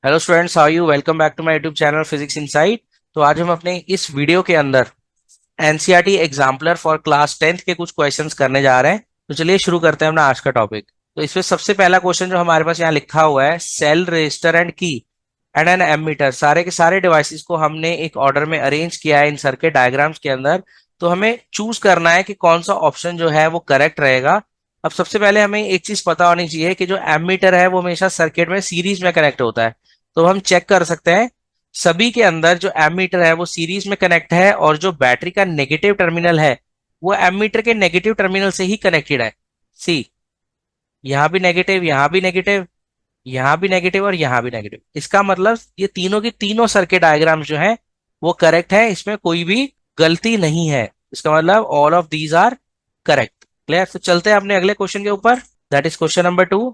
Hello students, how you. Welcome back to my YouTube channel physics insight. तो आज हम अपने इस वीडियो के अंदर NCERT exemplar for class 10th के कुछ क्वेश्चंस करने जा रहे हैं। तो चलिए शुरू करते हैं अपना आज का टॉपिक। तो इसमें सबसे पहला क्वेश्चन जो हमारे पास यहाँ लिखा हुआ है, सेल रजिस्टर एंड की एंड एन एमीटर, सारे के सारे डिवाइसेस को हमने एक ऑर्डर में अरेंज किया है इन सर्किट डायग्राम्स के अंदर। तो हमें चूज करना है कि कौन सा ऑप्शन जो है वो करेक्ट रहेगा। अब सबसे पहले हमें एक चीज पता होनी चाहिए कि जो एमीटर है वो हमेशा सर्किट में सीरीज में कनेक्ट होता है। तो हम चेक कर सकते हैं सभी के अंदर जो एमीटर है वो सीरीज में कनेक्ट है, और जो बैटरी का नेगेटिव टर्मिनल है वो एमीटर के नेगेटिव टर्मिनल से ही कनेक्टेड है। सी, यहां भी नेगेटिव, यहां भी नेगेटिव, यहां भी नेगेटिव और यहां भी नेगेटिव। इसका मतलब ये तीनों की तीनों सर्किट डायग्राम जो है वो करेक्ट है, इसमें कोई भी गलती नहीं है। इसका मतलब all of these are correct. Clear. तो चलते हैं अपने अगले क्वेश्चन के ऊपर, दैट इज क्वेश्चन नंबर 2।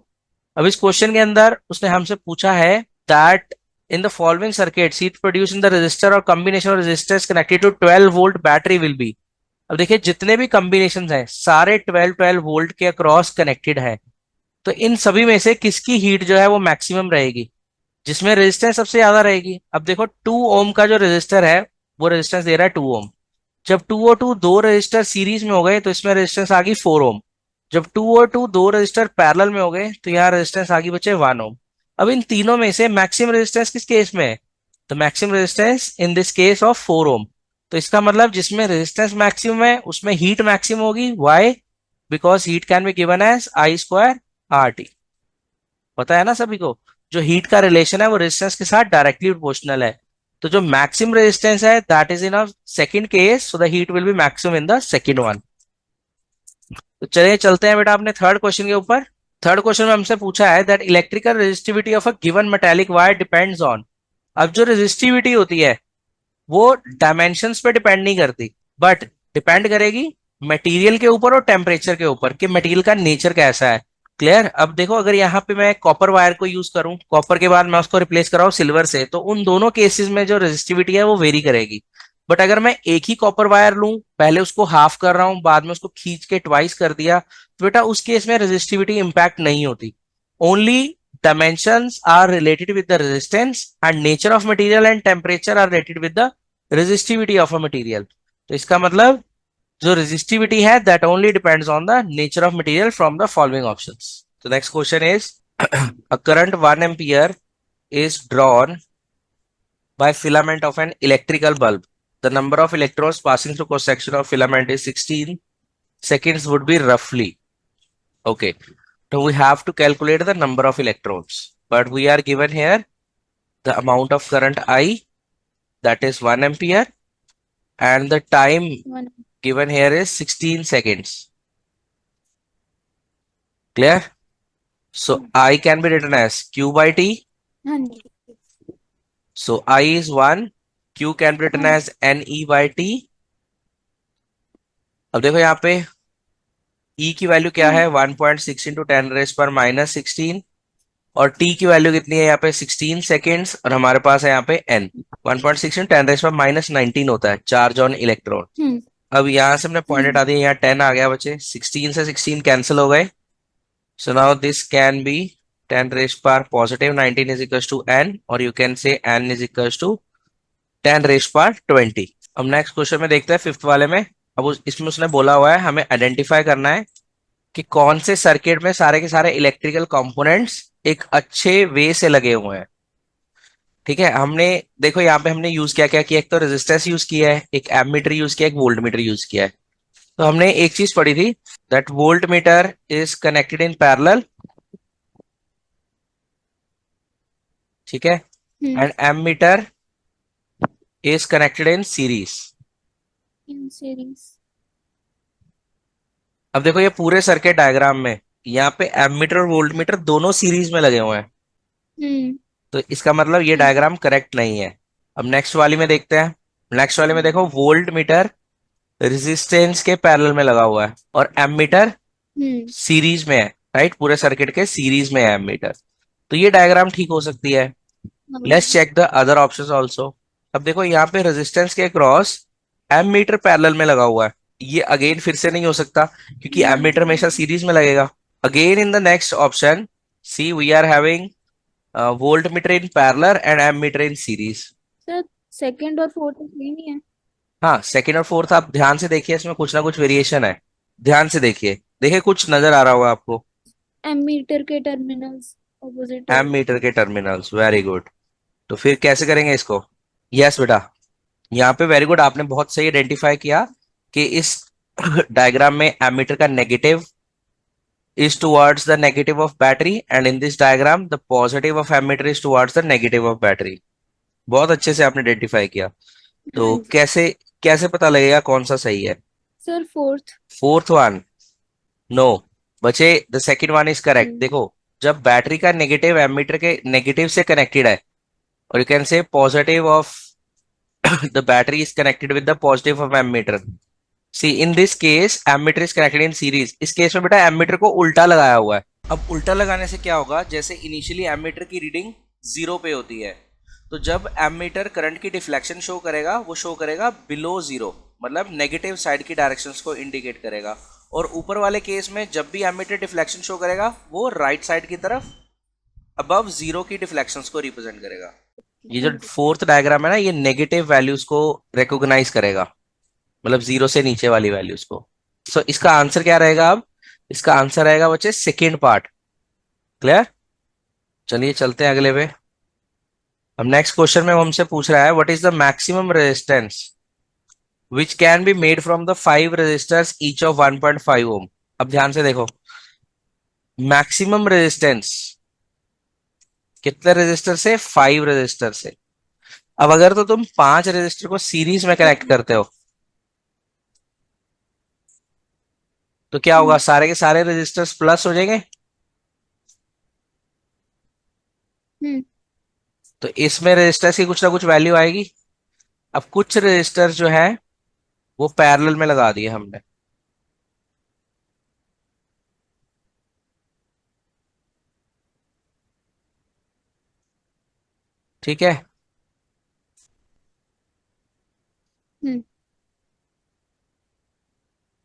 अब इस क्वेश्चन के अंदर उसने हमसे पूछा है that in the following circuits heat produced in the resistor or combination of resistors connected to 12 volt battery will be। अब देखिए जितने भी कॉम्बिनेशन हैं सारे 12 वोल्ट के अक्रॉस कनेक्टेड है। तो इन सभी में से किसकी हीट जो है वो मैक्सिमम रहेगी, जिसमें रेजिस्टेंस सबसे ज्यादा रहेगी। अब देखो 2 ओम का जो रेजिस्टर है वो रेजिस्टेंस दे रहा है 2 ओम। जब 2 और 2 दो रेजिस्टर सीरीज में हो गए तो इसमें रेजिस्टेंस आ गई 4 ओम। जब 2 और 2 दो रेजिस्टर पैरेलल में हो गए तो यहाँ रेजिस्टेंस आगे बचे 1 ओम। अब इन तीनों में से मैक्सिमम रेजिस्टेंस किस केस में है? तो maximum resistance in this case of 4 ohm. तो इसका मतलब जिसमें रेजिस्टेंस मैक्सिमम है उसमें हीट मैक्सिमम होगी। Why? Because heat can be given as I square R T. पता है ना सभी को, जो हीट का रिलेशन है वो रेजिस्टेंस के साथ डायरेक्टली प्रोपोर्शनल है। तो जो मैक्सिमम रेजिस्टेंस है that is in a second case, so the heat will be maximum in the second one. तो चलिए चलते हैं बेटा अपने थर्ड क्वेश्चन के ऊपर। थर्ड क्वेश्चन में हमसे पूछा है that electrical resistivity of a given metallic wire depends on. अब जो रेजिस्टिविटी होती है वो डायमेंशंस पे डिपेंड नहीं करती, बट डिपेंड करेगी मटेरियल के ऊपर और टेम्परेचर के ऊपर कि मटेरियल का नेचर कैसा है। क्लियर। अब देखो अगर यहाँ पे मैं कॉपर वायर को यूज करूं, कॉपर के बाद मैं उसको रिप्लेस कराऊं सिल्वर से, तो उन दोनों केसेस में जो रेजिस्टिविटी है वो वेरी करेगी। बट अगर मैं एक ही कॉपर वायर लूं, पहले उसको हाफ कर रहा हूं बाद में उसको खींच के ट्वाइस कर दिया, तो बेटा उस केस में रेजिस्टिविटी इंपैक्ट नहीं होती। Only dimensions are related with the resistance and nature of material and temperature are related with the resistivity of a material। तो इसका मतलब जो resistivity है that only depends on the nature of material from the following options। So next question is a current 1 ampere is drawn by filament of an electrical bulb। The number of electrons passing through cross section of filament is 16 seconds would be roughly। Okay, so we have to calculate the number of electrons, but we are given here the amount of current I, that is 1 ampere, and the time One. given here is 16 seconds। Clear? So I can be written as Q by T। 100. So I is 1, Q can be written as NE by T। अब देखो यहाँ पे E की value क्या है, 1.6 into 10 raise पर minus 16, और T की वैल्यू कितनी है यहाँ पे 16 सेकेंड्स, और हमारे पास है यहाँ पे N 1.6 इंटू 10 रेज पर माइनस 19 होता है चार्ज ऑन इलेक्ट्रॉन। अब यहाँ से हमने पॉइंट हटा दिया, यहाँ 10 आ गया बचे, 16 से 16 कैंसिल हो गए। So now this can be 10 raised power positive 19 is equals to n, और you can say n is equals to 10 raised power 20। अब नेक्स्ट क्वेश्चन में देखते हैं फिफ्थ वाले में। अब इसमें उसने बोला हुआ है हमें आइडेंटिफाई करना है कि कौन से सर्किट में सारे के सारे इलेक्ट्रिकल कंपोनेंट्स एक अच्छे वे से लगे हुए हैं। ठीक है, हमने देखो यहाँ पे हमने यूज क्या क्या किया, एक तो रेजिस्टेंस यूज किया है, एक एमीटर यूज किया है, एक वोल्ट मीटर यूज किया है। तो हमने एक चीज पढ़ी थी that voltmeter is connected in parallel. ठीक है, and ammeter is connected in series. In series. अब देखो ये पूरे सर्किट डायग्राम में यहाँ पे एमीटर और वोल्ट मीटर दोनों सीरीज में लगे हुए हैं, तो इसका मतलब ये डायग्राम करेक्ट नहीं है। अब नेक्स्ट वाली में देखते हैं। नेक्स्ट वाली में देखो वोल्ट मीटर रेजिस्टेंस के पैरेलल में लगा हुआ है और एमीटर सीरीज में है। राइट, पूरे सर्किट के सीरीज में है एमीटर, तो ये डायग्राम ठीक हो सकती है। Let's check the other options also. अब देखो यहाँ पे रेजिस्टेंस के क्रॉस एमीटर पैरेलल में लगा हुआ है, ये अगेन फिर से नहीं हो सकता क्योंकि एमीटर हमेशा सीरीज में लगेगा। Again in the next option C we are having voltmeter in parallel and ammeter in series. Sir second और फोर्थ सेम ही है। हाँ, सेकंड और फोर्थ आप ध्यान से देखिए, इसमें कुछ ना कुछ वेरिएशन है। ध्यान से देखिए, देखिए कुछ नजर आ रहा होगा आपको। एमीटर के टर्मिनल्स ऑपोजिट एम होगा। मीटर के टर्मिनल्स, वेरी गुड। तो फिर कैसे करेंगे इसको? यस बेटा, यहाँ पे वेरी गुड, आपने बहुत सही आइडेंटिफाई किया कि इस डायग्राम में एमीटर का negative is towards the negative of battery, and in this diagram the positive of ammeter is towards the negative of battery। बहुत अच्छे से आपने आइडेंटिफाई किया। हाँ तो जी। कैसे कैसे पता लगेगा कौन सा सही है? Sir fourth. Fourth one, no बचे, the second one is correct. Hmm. देखो, जब बैटरी का नेगेटिव एमीटर के नेगेटिव से कनेक्टेड है, और you can say positive of the battery is connected with the positive of ammeter. See in this case ammeter is connected in series. इस case में बेटा एमीटर को उल्टा लगाया हुआ है। अब उल्टा लगाने से क्या होगा, जैसे इनिशियली एमीटर की रीडिंग जीरो पे होती है, तो जब एमीटर करंट की डिफ्लेक्शन शो करेगा वो शो करेगा बिलो जीरो, मतलब नेगेटिव साइड की डायरेक्शंस को इंडिकेट करेगा। और ऊपर वाले केस में जब भी एमीटर डिफ्लेक्शन शो करेगा वो राइट साइड की तरफ अबव जीरो की डिफ्लेक्शंस को रिप्रेजेंट करेगा। ये हाँ जो जी। फोर्थ डायग्राम है ना, ये नेगेटिव वैल्यूज को रिकॉग्नाइज करेगा, मतलब जीरो से नीचे वाली वैल्यूज को। सो इसका आंसर क्या रहेगा अब? इसका आंसर रहेगा बच्चे सेकेंड पार्ट। क्लियर? चलिए चलते हैं अगले पे। अब नेक्स्ट क्वेश्चन में वो हमसे पूछ रहा है what is the maximum resistance which can be made from the five resistors each of 1.5 ohm. अब ध्यान से देखो, मैक्सिमम रेजिस्टेंस कितने रेजिस्टर से? 5 रेजिस्टर से। अब अगर तो तुम 5 रेजिस्टर को सीरीज में कनेक्ट करते हो तो क्या होगा, हम्म। सारे के सारे रेजिस्टर्स प्लस हो जाएंगे। हम्म। तो इसमें रेजिस्टर्स की कुछ ना कुछ वैल्यू आएगी। अब कुछ रेजिस्टर्स जो है वो पैरेलल में लगा दिए हमने, ठीक है। हम्म।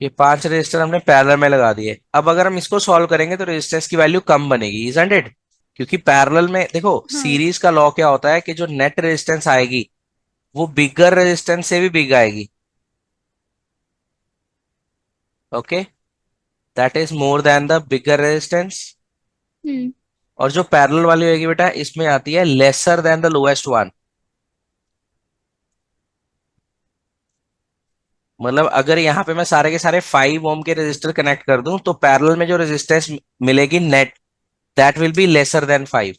ये 5 रेजिस्टर हमने पैरेलल में लगा दिए। अब अगर हम इसको सॉल्व करेंगे तो रेजिस्टेंस की वैल्यू कम बनेगी, इजंट इट? क्योंकि पैरेलल में देखो, हाँ। सीरीज का लॉ क्या होता है कि जो नेट रेजिस्टेंस आएगी वो बिगर रेजिस्टेंस से भी बिग आएगी। Okay, that is more than the bigger resistance. Hmm. और जो पैरेलल वाली होगी बेटा, इसमें आती है lesser than the lowest one. मतलब अगर यहाँ पे मैं सारे के सारे 5 ओम के रेजिस्टर कनेक्ट कर दूं तो पैरेलल में जो रेजिस्टेंस मिलेगी net, that will be lesser than 5।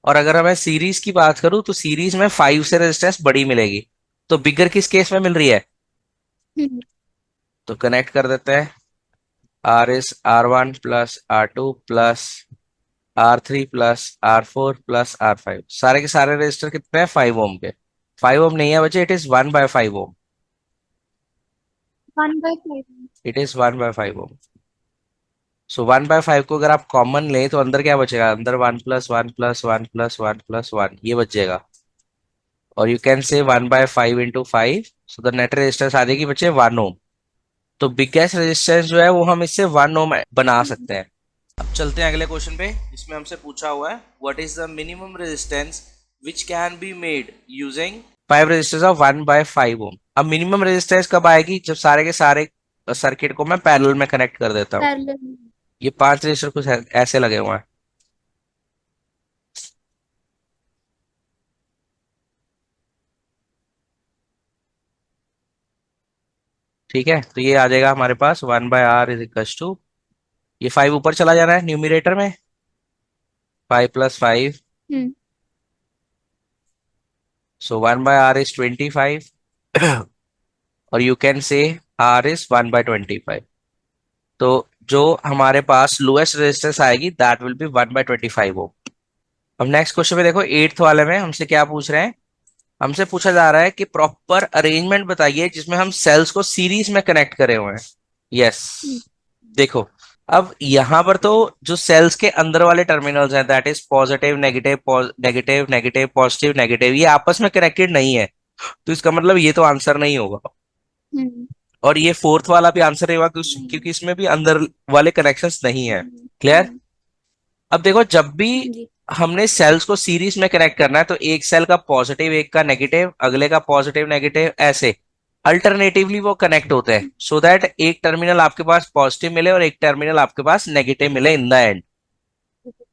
और अगर मैं सीरीज की बात करूं तो सीरीज में 5 से रेजिस्टेंस बड़ी मिलेगी। तो बिगर किस केस में मिल रही है? हम्म। तो कनेक्ट कर देते हैं, R is R1 plus R2 plus R3 plus R4 plus R5। सारे के सारे रेजिस्टर कितने हैं? 5 ओम के। 5 ओम नहीं है बच्चे, it is 1/5 ohm. 1/5। It is 1/5 ohm. So 1/5 को अगर आप कॉमन लें तो अंदर क्या बचेगा? अंदर 1 + 1 + 1 + 1 ये बचेगा। और you can say 1/5 into 5, so the net resistance आ जाएगी बच्चे 1 ओम। तो बिगेस्ट रेजिस्टेंस जो है वो हम इससे 1 ओम बना सकते हैं। अब चलते हैं अगले क्वेश्चन पे, जिसमें हमसे पूछा हुआ है what is the minimum resistance which can be made using 5 resistance of 1/5 ओम। अब मिनिमम रेजिस्टेंस कब आएगी? जब सारे के सारे सर्किट को मैं पैरेलल में कनेक्ट कर देता हूँ। पैरेलल। ये 5 रजिस्टर कुछ ऐसे लगे हुए हैं, ठीक है। तो ये आ जाएगा हमारे पास 1/R इज इक्वल टू, ये 5 ऊपर चला जाना है न्यूमिरेटर में, 5 + 5, हम्म। सो 1/R इज 25। और यू कैन से R इज 1/25। तो जो हमारे पास लोएस्ट रेजिस्टेंस आएगी दैट विल बी 1/25 ओम। अब नेक्स्ट क्वेश्चन में देखो, एट्थ वाले में हमसे क्या पूछ रहे हैं? हमसे पूछा जा रहा है कि प्रॉपर अरेंजमेंट बताइए जिसमें हम सेल्स को सीरीज में कनेक्ट करे हुए हैं। यस, हम्म। देखो, अब यहां पर तो जो सेल्स के अंदर वाले टर्मिनल्स हैं, that is positive negative negative negative positive negative, ये आपस में कनेक्टेड नहीं है। तो इसका मतलब ये तो आंसर नहीं होगा। हम्म। और ये फोर्थ वाला भी आंसर नहीं होगा नहीं। क्योंकि इसमें भी अंदर वाले कनेक्शंस नहीं है। क्लियर? हम्म। अब देखो, जब भी हाँ जी। हमने सेल्स को सीरीज में कनेक्ट करना है, तो एक सेल का पॉजिटिव, एक का नेगेटिव, अगले का पॉजिटिव नेगेटिव, ऐसे अल्टरनेटिवली वो कनेक्ट होते हैं, सो दैट एक टर्मिनल आपके पास पॉजिटिव मिले और एक टर्मिनल आपके पास नेगेटिव मिले इन द एंड।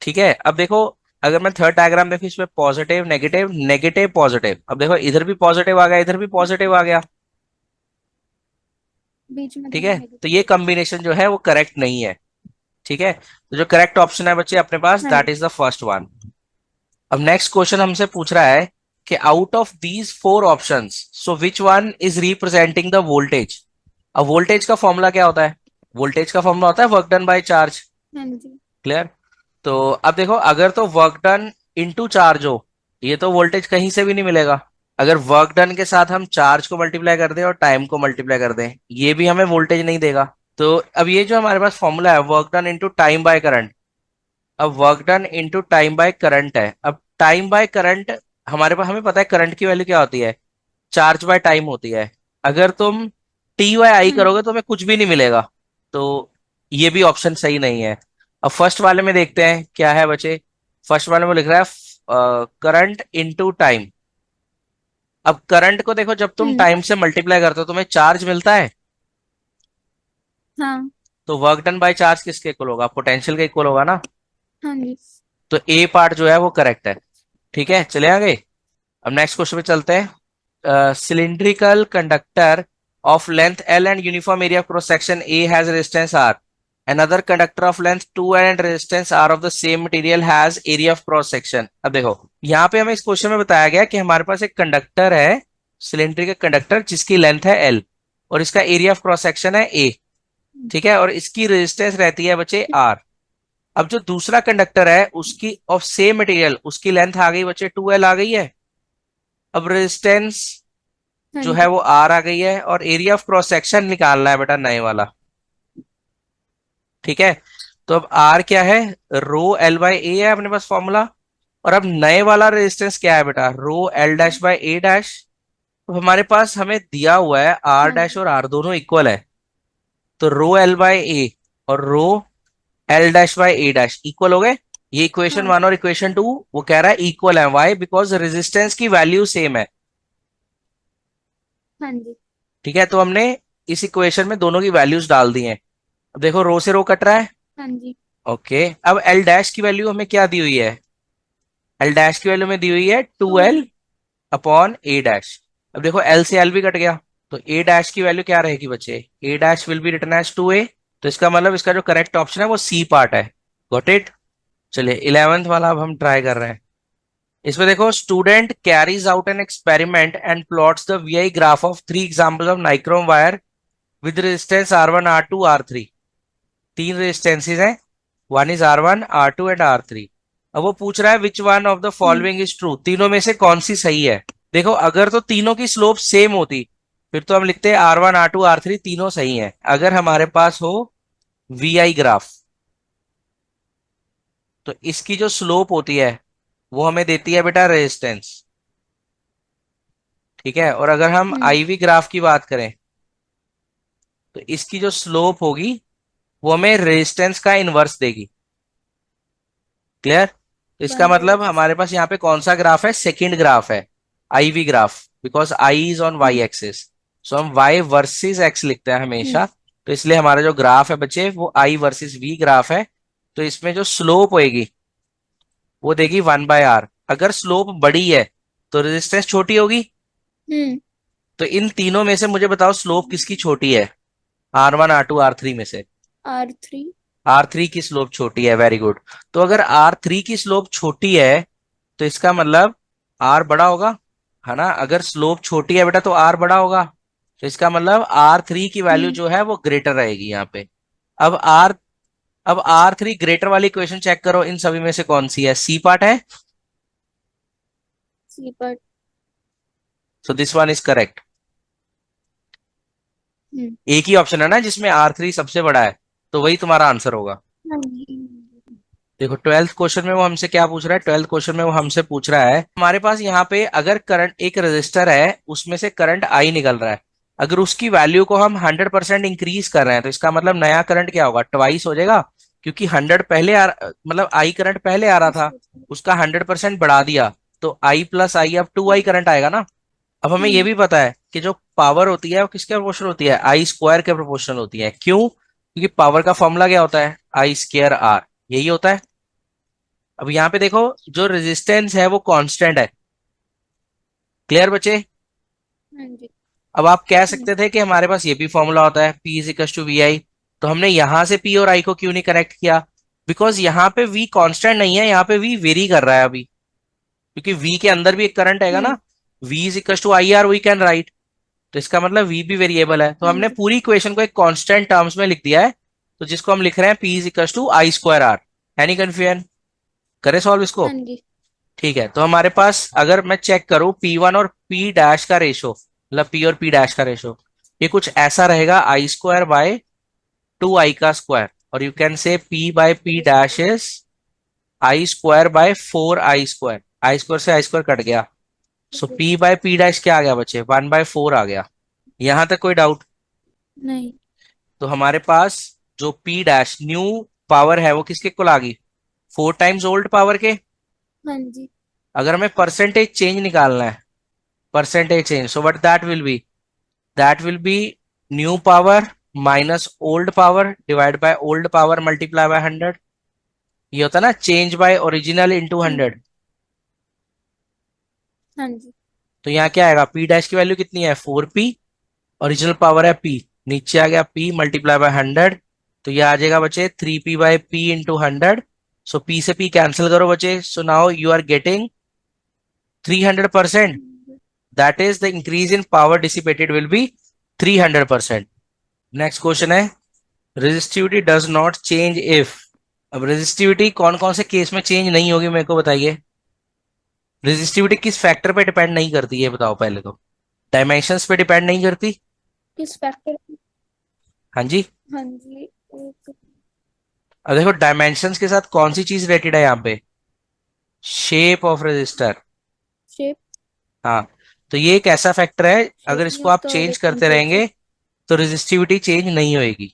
ठीक है, अब देखो, अगर मैं थर्ड डायग्राम देखूं, इसमें पॉजिटिव नेगेटिव नेगेटिव पॉजिटिव, अब देखो इधर भी पॉजिटिव आ गया, इधर भी पॉजिटिव आ गया। बीच में ठीक दोनों है, तो ये नेगेटिव। कॉम्बिनेशन जो है वो करेक्ट नहीं है। ठीक है, तो जो करेक्ट ऑप्शन है बच्चे अपने पास, हाँ दैट जी। Is the first one. अब नेक्स्ट क्वेश्चन हमसे पूछ रहा है कि out of these four options, so which one is representing the voltage. अब वोल्टेज का फॉर्मूला क्या होता है? वोल्टेज का फॉर्मूला होता है वर्क डन बाय चार्ज। हाँ जी। क्लियर? तो अब देखो, अगर तो वर्क डन इनटू चार्ज हो, ये तो वोल्टेज कहीं से भी नहीं मिलेगा। अगर वर्क डन के साथ हम चार्ज को मल्टीप्लाई कर दें और टाइम को मल्टीप्लाई कर दें, ये भी हमें वोल्टेज नहीं देगा। तो अब ये जो हमारे पास फॉर्मूला है work done into time by current, अब work done into time by current है। अब टाइम बाय करंट, हमारे पास, हमें पता है करंट की वैल्यू क्या होती है, चार्ज बाय टाइम होती है। अगर तुम टी बाय आई हाँ करोगे जी। तो तुम्हें कुछ भी नहीं मिलेगा। तो ये भी ऑप्शन सही नहीं है। अब फर्स्ट वाले में देखते हैं क्या है बचे। फर्स्ट वाले में लिख रहा है करंट इनटू टाइम। अब करंट को देखो, जब तुम हम्म। टाइम से मल्टीप्लाई करते हो तुम्हें चार्ज मिलता है, हाँ। तो वर्क डन बाय चार्ज किसके इक्वल होगा, पोटेंशियल के इक्वल होगा ना। हाँ जी। तो ए पार्ट जो है वो करेक्ट है। ठीक है, चले आगे। अब नेक्स्ट क्वेश्चन पे चलते हैं। Cylindrical conductor of length L and uniform area of cross section A has resistance R. Another conductor of length 2L and resistance R of the same material has area of cross section. अब देखो, यहाँ पे हमें इस question में बताया गया कि हमारे पास एक कंडक्टर है, सिलेंड्रिकल कंडक्टर, जिसकी लेंथ है L और इसका एरिया ऑफ क्रॉस सेक्शन है A। ठीक है, और इसकी रेजिस्टेंस रहती है बच्चे R। अब जो दूसरा कंडक्टर है उसकी ऑफ सेम मटेरियल, उसकी लेंथ आ गई बच्चे 2L आ गई है। अब रेजिस्टेंस हाँ जो है जी। वो आर आ गई है और एरिया ऑफ क्रॉस सेक्शन निकालना है बेटा नए वाला। ठीक है, तो अब आर क्या है, रो एल बाई ए है अपने पास फॉर्मूला। और अब नए वाला रेजिस्टेंस क्या है बेटा, rho L dash by A dash. तो हमारे पास हमें दिया हुआ है आर हाँ डैश जी। और आर दोनों इक्वल है, तो रो एल बाई ए और rho L dash by A dash equal हो गए। ये इक्वेशन हाँ। वन और इक्वेशन टू वो कह रहा है इक्वल है, वाई, बिकॉज रेजिस्टेंस की वैल्यू सेम है। हाँ जी। ठीक है, तो हमने इस इक्वेशन में दोनों की वैल्यूज डाल दी हैं। अब देखो, रो से रो कट रहा है। हाँ जी। ओके, अब एल डैश की वैल्यू हमें क्या दी हुई है, एल डैश की वैल्यू में दी हुई है two two L L. Upon A dash. अब देखो एल से एल भी कट गया, तो ए डैश की वैल्यू क्या रहेगी बच्चे, A dash will be written as 2a। तो इसका मतलब इसका जो करेक्ट ऑप्शन है वो सी पार्ट है। Got it? चलिए 11th वाला अब हम ट्राई कर रहे हैं। इसमें देखो, student carries out an experiment and plots the VI graph of three examples of nichrome wire with resistance R1 R2 R3। तीन रेजिस्टेंसेज हैं, one is R1 R2 and R3। अब वो पूछ रहा है which one of the hmm. Following is true, तीनों में से कौन सी सही है। देखो, अगर तो तीनों की स्लोप सेम होती फिर तो हम लिखते हैं R1 R2 R3 तीनों सही हैं। अगर हमारे पास हो वी आई ग्राफ, तो इसकी जो स्लोप होती है वो हमें देती है बेटा रेजिस्टेंस। ठीक है, और अगर हम हम्म। आई वी ग्राफ की बात करें तो इसकी जो स्लोप होगी वो हमें रेजिस्टेंस का इनवर्स देगी। क्लियर? तो इसका मतलब बराबर। हमारे पास यहाँ पे कौन सा ग्राफ है, सेकंड ग्राफ है, I V graph, because I is on Y hmm. Axis. So हम वाई वर्सेस एक्स लिखते हैं हम्म। हमेशा। तो इसलिए हमारा जो ग्राफ है बच्चे वो आई वर्सेस वी ग्राफ है। तो इसमें जो स्लोप होएगी वो देगी 1/r। अगर स्लोप बड़ी है तो रेजिस्टेंस छोटी होगी। हम्म। तो इन तीनों में से मुझे बताओ स्लोप किसकी छोटी है, R1 R2 R3 में से। R3। R3 की स्लोप छोटी है, वेरी गुड। तो अगर R3 की स्लोप छोटी है तो इसका मतलब R बड़ा होगा, है ना। अगर स्लोप छोटी है बेटा तो R बड़ा होगा, तो इसका मतलब R3 की वैल्यू हम्म। जो है वो ग्रेटर रहेगी यहाँ पे। अब R अब R3 ग्रेटर वाली इक्वेशन चेक करो, इन सभी में से कौन सी है, सी पार्ट है। सी पर। So this one is correct. Hmm. एक ही ऑप्शन है ना जिसमें R3 सबसे बड़ा है, तो वही तुम्हारा आंसर होगा। हाँ जी। देखो, 12th क्वेश्चन में वो हमसे क्या पूछ रहा है, 12th क्वेश्चन में वो हमसे पूछ रहा है हमारे पास यहाँ पे अगर करंट, एक रेजिस्टर है उसमें से करंट आई निकल रहा है, अगर उसकी वैल्यू को हम 100% इंक्रीज कर रहे हैं तो इसका मतलब नया करंट क्या होगा, ट्वाइस हो जाएगा। क्योंकि 100 पहले मतलब आई करंट पहले आ रहा था, उसका 100% बढ़ा दिया, तो आई प्लस आई अब 2 आई करंट आएगा ना। अब हमें ये हम्म। भी पता है कि जो पावर होती है वो किसके प्रोपोर्शनल होती है, आई स्क्वायर के प्रोपोर्शनल होती है। क्यों? क्योंकि पावर का फॉर्मूला क्या होता है, आई स्क्वायर आर, यही होता है। अब यहाँ पे देखो, जो रेजिस्टेंस है वो कांस्टेंट है। क्लियर बचे? हाँ जी। अब आप कह हम्म। सकते थे कि हमारे पास ये भी फॉर्मूला होता है, P is equal to V I. तो हमने यहां से P और I को क्यों नहीं कनेक्ट किया? बिकॉज यहाँ पे V कांस्टेंट नहीं है, यहाँ पे V वेरी कर रहा है अभी, क्योंकि V के अंदर भी एक करंट आएगा हम्म। ना। V is equal to I R we can write. तो इसका मतलब V भी वेरिएबल है, तो हाँ हमने जी। पूरी इक्वेशन को एक कांस्टेंट टर्म्स में लिख दिया है। तो जिसको हम लिख रहे हैं P is equal to I square R. Any confusion? करे सॉल्व इसको। हाँ जी। ठीक है, तो हमारे पास अगर मैं चेक करूं P1 और P डैश का रेशो, मतलब P और P डैश का रेशो, ये कुछ ऐसा रहेगा, आई स्क्वायर बाय 2 आई का स्क्वायर। और you can say P by P dash is I square by 4 I square. I square से आई स्क्वायर कट गया, so P by P dash क्या आ गया बचे, 1/4 आ गया। यहां तक कोई डाउट? नहीं। तो हमारे पास जो P डैश न्यू पावर है वो किसके इक्वल आ गई, 4 टाइम्स ओल्ड पावर के। हाँ जी। अगर हमें परसेंटेज चेंज निकालना है, percentage change, so what that will be, that will be new power minus old power divided by old power multiply by 100। ये होता है ना चेंज बाय ओरिजिनल इंटू हाँ 100। हाँ जी। तो यहाँ क्या आएगा, पी डैश की वैल्यू कितनी है, 4p, ओरिजिनल पावर है p, नीचे आ गया p मल्टीप्लाई बाय 100। तो ये आ जाएगा बचे 3p by p into 100। So p से p कैंसिल करो बचे, so now you are getting 300%। That is the increase in power dissipated will be 300%। Next question है, resistivity does not change if. अब resistivity कौन कौन से केस में change नहीं होगी, मेरे को बताइए। रेजिस्टिविटी किस फैक्टर पे डिपेंड नहीं करती है बताओ पहले तो। डायमेंशंस पे डिपेंड नहीं करती। किस फैक्टर? हाँ जी। हाँ जी। एक अब देखो डायमेंशंस के साथ कौन सी चीज रिलेटेड है यहाँ पे, शेप ऑफ रेजिस्टर। शेप। हाँ, तो ये एक ऐसा फैक्टर है, शेप अगर नहीं इसको आप होता और चेंज एक करते टेम्परेचर। रहेंगे तो रेजिस्टिविटी चेंज नहीं होएगी।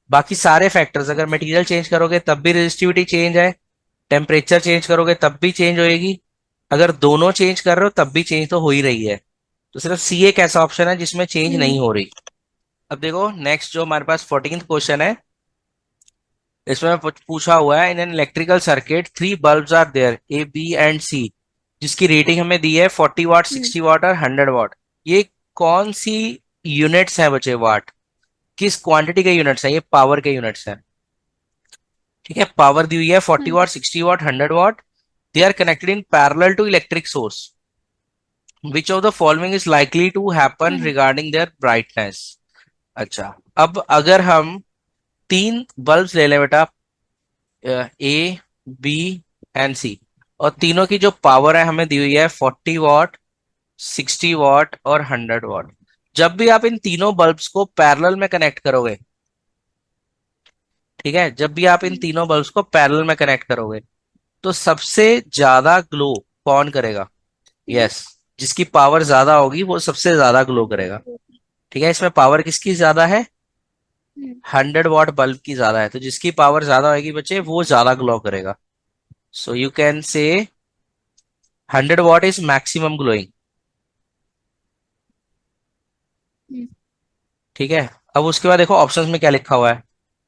बाकी सारे फैक्टर्स, अगर मटेरियल चेंज करोगे तब भी रेजिस्टिविटी चेंज है, टेम्परेचर चेंज करोगे तब भी चेंज होएगी, अगर दोनों चेंज कर रहे हो तब भी चेंज तो हो ही रही है। तो सिर्फ सी एक ऐसा ऑप्शन है जिसमें चेंज हम्म। नहीं हो रही। अब देखो नेक्स्ट जो हमारे पास 14th क्वेश्चन है, इसमें पूछा हुआ है, in an electrical circuit 3 bulbs are there A B and C, जिसकी रेटिंग हमें दी है 40 वाट, हम्म। 60 वाट और 100 वाट। ये कौन सी यूनिट्स हैं बचे, वाट किस क्वांटिटी के यूनिट्स हैं, ये पावर के यूनिट्स हैं। ठीक है, पावर दी हुई है हाँ 40 वाट, जी। 60 watt, 100 watt. They are connected in parallel to electric source, which of the following is likely to हाँ हैपन जी। Regarding their brightness. अच्छा, अब अगर हम 3 बल्ब्स ले लें बेटा, ए, बी एंड सी, और तीनों की जो पावर है हमें दी हुई है 40 वाट, 60 वाट और 100 वाट। जब भी आप इन तीनों बल्ब्स को पैरेलल में कनेक्ट करोगे, ठीक है, जब भी आप इन हम्म। तीनों बल्ब्स को पैरेलल में कनेक्ट करोगे तो सबसे ज्यादा ग्लो कौन करेगा? हम्म। यस, जिसकी पावर ज्यादा होगी वो सबसे ज्यादा ग्लो करेगा। 100 वाट। ठीक है, इसमें पावर किसकी ज्यादा है, हम्म। 100 वाट बल्ब की ज्यादा है, तो जिसकी पावर ज्यादा होगी बच्चे वो ज्यादा ग्लो करेगा। So you can say 100 watt is maximum glowing. Hmm. ठीक है, अब उसके बाद देखो ऑप्शंस में क्या लिखा हुआ है,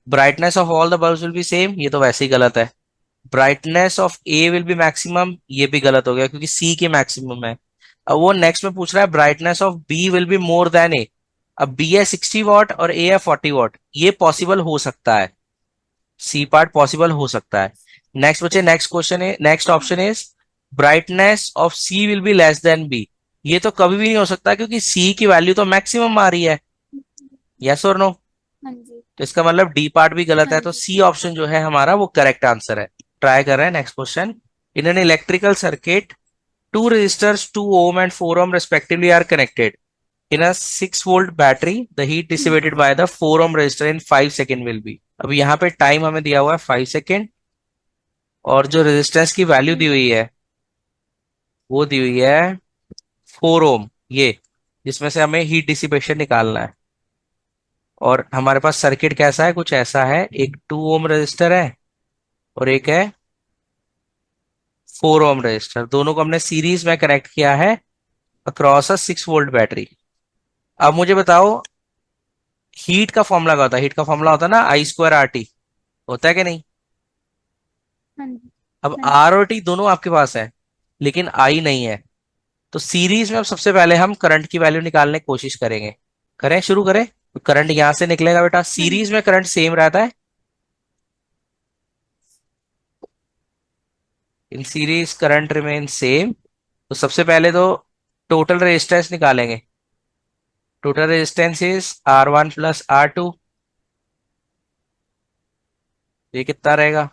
brightness of all the bulbs will be same, ये तो वैसे ही गलत है। Brightness of A will be maximum, ये भी गलत हो गया क्योंकि सी की मैक्सिमम है। अब वो नेक्स्ट में पूछ रहा है brightness of B will be more than A. अब बी है 60 वाट और ए है 40 वाट, ये पॉसिबल हो सकता है, सी पार्ट पॉसिबल हो सकता है। नेक्स्ट बच्चे, नेक्स्ट क्वेश्चन है, next option is brightness of C will be less than B. ये तो कभी भी नहीं हो सकता क्योंकि सी की वैल्यू तो मैक्सिमम आ रही है। यस और नो? हाँ जी। तो इसका मतलब डी पार्ट भी गलत हाँ है, तो जी। सी ऑप्शन जो है हमारा वो करेक्ट आंसर है। ट्राई कर रहे हैं next question, in an electrical circuit two resistors 2 ohm and 4 ohm respectively are connected in a 6 volt battery, the heat hmm. dissipated by the 4 ohm resistor in 5 second will be। अब यहाँ पे time हमें दिया हुआ है 5 second, और जो resistance की वैल्यू दी हम्म। हुई है वो दी हुई है 4 ओम, ये जिसमें से हमें हीट डिसिपेशन निकालना है। और हमारे पास सर्किट कैसा है, कुछ ऐसा है, एक 2 ओम रजिस्टर है और एक है 4 ओम रजिस्टर, दोनों को हमने सीरीज में कनेक्ट किया है अक्रॉस अ 6 वोल्ट बैटरी। अब मुझे बताओ, हीट का फॉर्मूला क्या होता है? हीट का फॉर्मूला होता है ना I²RT, होता है कि नहीं? हाँ जी। अब हाँ जी। आर और टी दोनों आपके पास है लेकिन आई नहीं है, तो सीरीज में अब सबसे पहले हम करंट की वैल्यू निकालने की कोशिश करेंगे। करें, शुरू करें। तो करंट यहां से निकलेगा बेटा, हाँ जी। सीरीज में करंट सेम रहता है, in series current remain same. तो सबसे पहले तो टोटल रेजिस्टेंस निकालेंगे। Total resistance is R1 + R2, ये कितना रहेगा?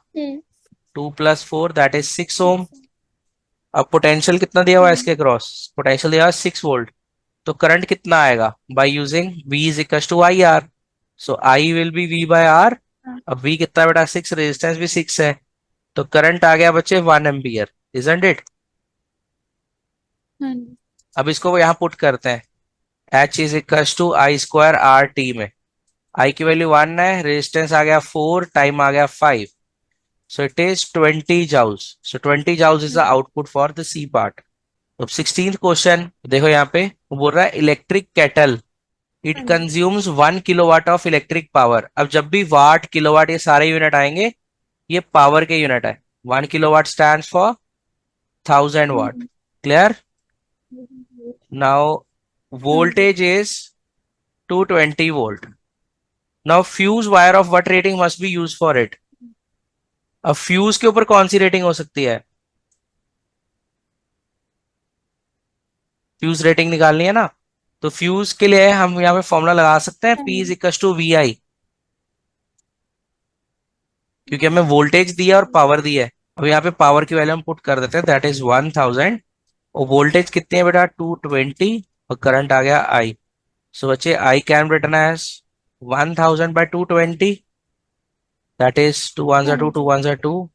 2 + 4 दैट इज 6 ओम। सिक्स। अब पोटेंशियल कितना दिया हुआ है हाँ इसके क्रॉस? पोटेंशियल दिया हुआ है 6 वोल्ट। तो करंट कितना आएगा? By using V is equal to I R, so I will be V/R। हाँ। अब V कितना बेटा? 6, रेजिस्टेंस भी 6 है, तो करंट आ गया बच्चे 1 एम्पियर, इजंट इट? हाँ जी। अब इसको यहाँ पुट करते हैं, H is equal to I²RT में। I की वैल्यू 1 है, रेजिस्टेंस आ गया 4, टाइम आ गया 5, so it is 20 joules. So 20 joules is the हाँ जी। Output for the C part. अब 16th क्वेश्चन देखो, यहाँ पे वो बोल रहा है इलेक्ट्रिक केटल, इट हाँ जी। Consumes 1 kilowatt of electric power. अब जब भी वाट किलोवाट ये सारे यूनिट आएंगे, ये पावर के यूनिट है। 1 kilowatt stand for 1000 watt. Clear? Now हाँ जी। Voltage is 220 volt. Now fuse wire of what rating must be use for it? अब फ्यूज के ऊपर कौन सी रेटिंग हो सकती है? फ्यूज रेटिंग निकालनी है ना, तो फ्यूज के लिए हम यहाँ पे फॉर्मूला लगा सकते हैं, हाँ P इज जी। इक्वल टू VI, क्योंकि हमें वोल्टेज दिया और पावर दी है। अब यहाँ पे पावर की वैल्यू हम पुट कर देते हैं, दैट इज 1000, और वोल्टेज कितनी है बेटा? 220, और करंट आ गया I। सो बच्चे I can written as 1000/220, that is 2 1 हाँ 2 2 जी। 1 2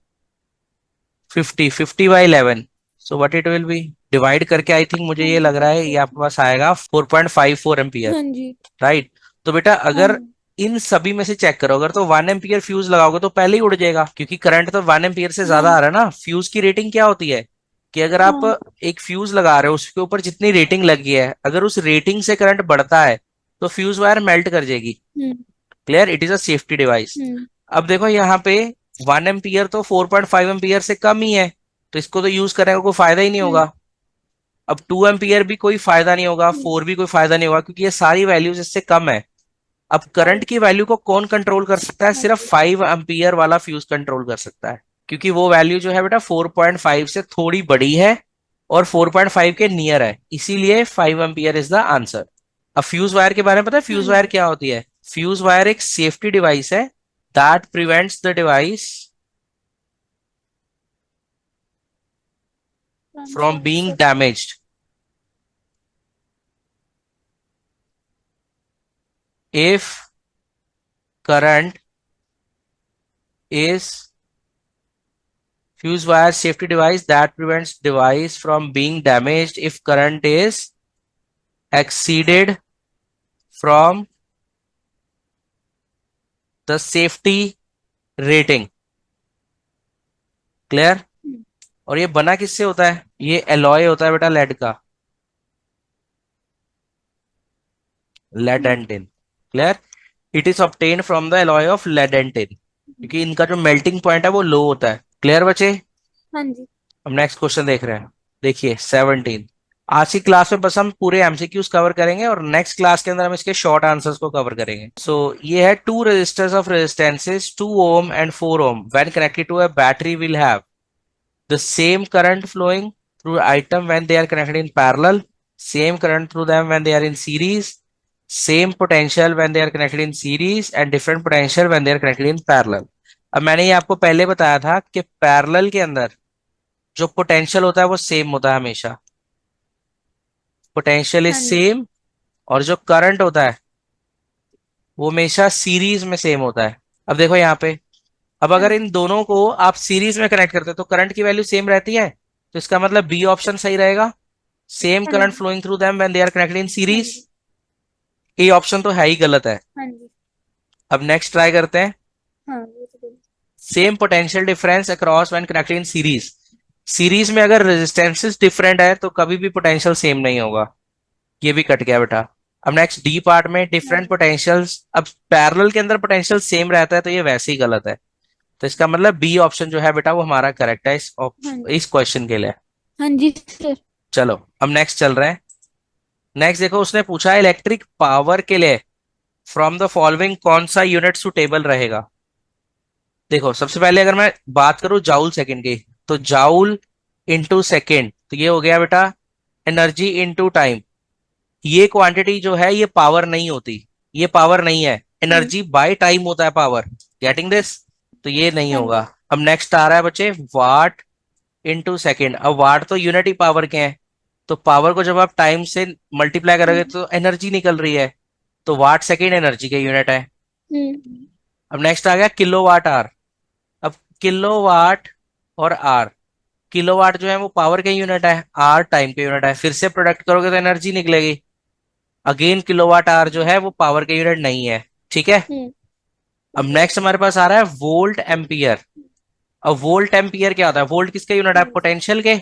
50 so what it will be, divide करके आई थिंक मुझे हाँ ये जी। लग रहा है ये आपके पास आएगा 4.54 एम्पियर। हाँ जी। राइट? तो बेटा हाँ अगर जी। इन सभी में से चेक करो, अगर तो 1 एम्पियर फ्यूज लगाओगे तो पहले ही उड़ जाएगा, क्योंकि करंट तो 1 एम्पियर से हाँ ज्यादा आ जी। रहा है ना। फ्यूज की रेटिंग क्या होती है कि अगर आप हाँ। एक फ्यूज लगा रहे हो, उसके ऊपर जितनी रेटिंग लगी है, अगर उस रेटिंग से करंट बढ़ता है तो फ्यूज वायर मेल्ट कर जाएगी। हम्म। Clear? It is a safety device. Hmm. अब देखो यहाँ पे 1 एम्पियर तो 4.5 एम्पियर से कम ही है, तो इसको तो यूज करने का कोई फायदा ही नहीं हम्म। होगा। अब 2 एम्पियर भी कोई फायदा नहीं होगा, हम्म। 4 भी कोई फायदा नहीं होगा, क्योंकि ये सारी वैल्यूज इससे कम है। अब करंट की वैल्यू को कौन कंट्रोल कर सकता है? हाँ सिर्फ जी। 5 एम्पियर वाला फ्यूज कंट्रोल कर सकता है, क्योंकि वो वैल्यू जो है बेटा 4.5 से थोड़ी बड़ी है और 4.5 के नियर है, इसीलिए 5 एम्पियर इज द आंसर। अब फ्यूज वायर के बारे में पता है हाँ फ्यूज वायर जी। क्या होती है? फ्यूज वायर एक सेफ्टी डिवाइस है that prevents the device from being transfer. Damaged if current is fuse wire safety device that prevents device from being damaged if current is exceeded from the safety rating। Clear? और ये बना किससे होता है? ये alloy होता है बेटा लेड का, lead and tin. Clear? It is obtain from the alloy of lead and tin, क्योंकि इनका जो मेल्टिंग पॉइंट है वो लो होता है। क्लियर बचे? हाँ जी। हम नेक्स्ट क्वेश्चन देख रहे हैं। देखिए 17। आज की क्लास में बस हम पूरे एमसीक्यूज कवर करेंगे और नेक्स्ट क्लास के अंदर हम इसके शॉर्ट आंसर्स को कवर करेंगे। सो ये है two resistors of resistances 2 ohm and 4 ohm when connected to a battery will have the same current flowing through item when they are connected in parallel, same current through them when they are in series, same potential when they are connected in series and different potential when they are connected in parallel. अब मैंने ये आपको पहले बताया था कि parallel के अंदर जो पोटेंशियल होता है वो सेम होता है हमेशा, पोटेंशियल इज हाँ जी। सेम, और जो करंट होता है वो हमेशा सीरीज में सेम होता है। अब देखो यहाँ पे, अब हाँ अगर जी। इन दोनों को आप सीरीज में कनेक्ट करते हो तो करंट की वैल्यू सेम रहती है, तो इसका मतलब बी ऑप्शन सही रहेगा, सेम हाँ करंट जी। Flowing through them when they are connected in हाँ सीरीज। जी। ए ऑप्शन तो है ही गलत है। हाँ जी। अब नेक्स्ट ट्राई करते हैं। हाँ वो तो बोल। Same potential difference across when connected in series. Series में अगर रेजिस्टेंसेस डिफरेंट है तो कभी भी पोटेंशियल सेम नहीं होगा। ये भी कट गया बेटा। अब नेक्स्ट डी पार्ट में हाँ डिफरेंट पोटेंशियल्स, अब पैरेलल के अंदर पोटेंशियल सेम रहता है तो ये वैसे ही गलत है। तो इसका मतलब बी ऑप्शन जो है बेटा वो हमारा करेक्ट है हाँ इस क्वेश्चन के लिए। हाँ जी सर। चलो अब नेक्स्ट चल रहे हैं। नेक्स्ट देखो, उसने पूछा है इलेक्ट्रिक पावर के लिए फ्रॉम द फॉलोइंग कौन सा यूनिट सुटेबल रहेगा। देखो सबसे पहले अगर मैं बात करूं जाउल सेकंड की, तो जाउल इंटू सेकेंड, तो ये हो गया बेटा एनर्जी इंटू टाइम। ये क्वांटिटी जो है ये पावर नहीं होती, ये पावर नहीं है, हाँ एनर्जी बाय टाइम होता है पावर। Getting this? तो ये नहीं हाँ होगा। जी। अब नेक्स्ट आ रहा है बच्चे वाट इंटू सेकेंड। अब वाट तो यूनिट ही पावर के हैं, तो पावर को जब आप टाइम से मल्टीप्लाई करोगे हम्म तो एनर्जी निकल रही है, तो वाट सेकेंड एनर्जी के यूनिट है। हम्म अब नेक्स्ट आ गया किलो वाट आर। अब किलो वाट और आर, किलो वाट जो है वो पावर के यूनिट है, आर टाइम के यूनिट है, फिर से प्रोडक्ट करोगे तो एनर्जी निकलेगी। अगेन किलो वाट आर जो है वो पावर के यूनिट नहीं है, ठीक है। हम्म, अब ओके। नेक्स्ट हमारे पास आ रहा है वोल्ट एम्पियर। अब वोल्ट एम्पियर क्या होता है? वोल्ट किसके यूनिट है? हाँ जी। पोटेंशियल के।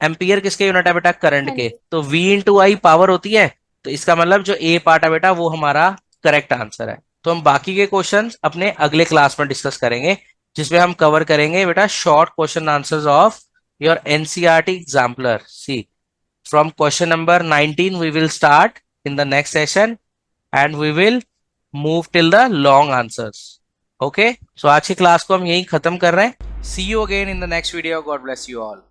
एम्पियर किसके यूनिट है बेटा? करंट हाँ के। जी। तो V इंटू आई पावर होती है, तो इसका मतलब जो ए पार्ट है बेटा वो हमारा करेक्ट आंसर है। तो हम बाकी के क्वेश्चंस अपने अगले क्लास में डिस्कस करेंगे, जिसमें हम कवर करेंगे बेटा short question answers of your NCERT exemplar. See from question number 19 we will start in the next session and we will move till the long answers. Okay, so आज की class को हम यही खत्म कर रहे हैं। See you again in the next video. God bless you all.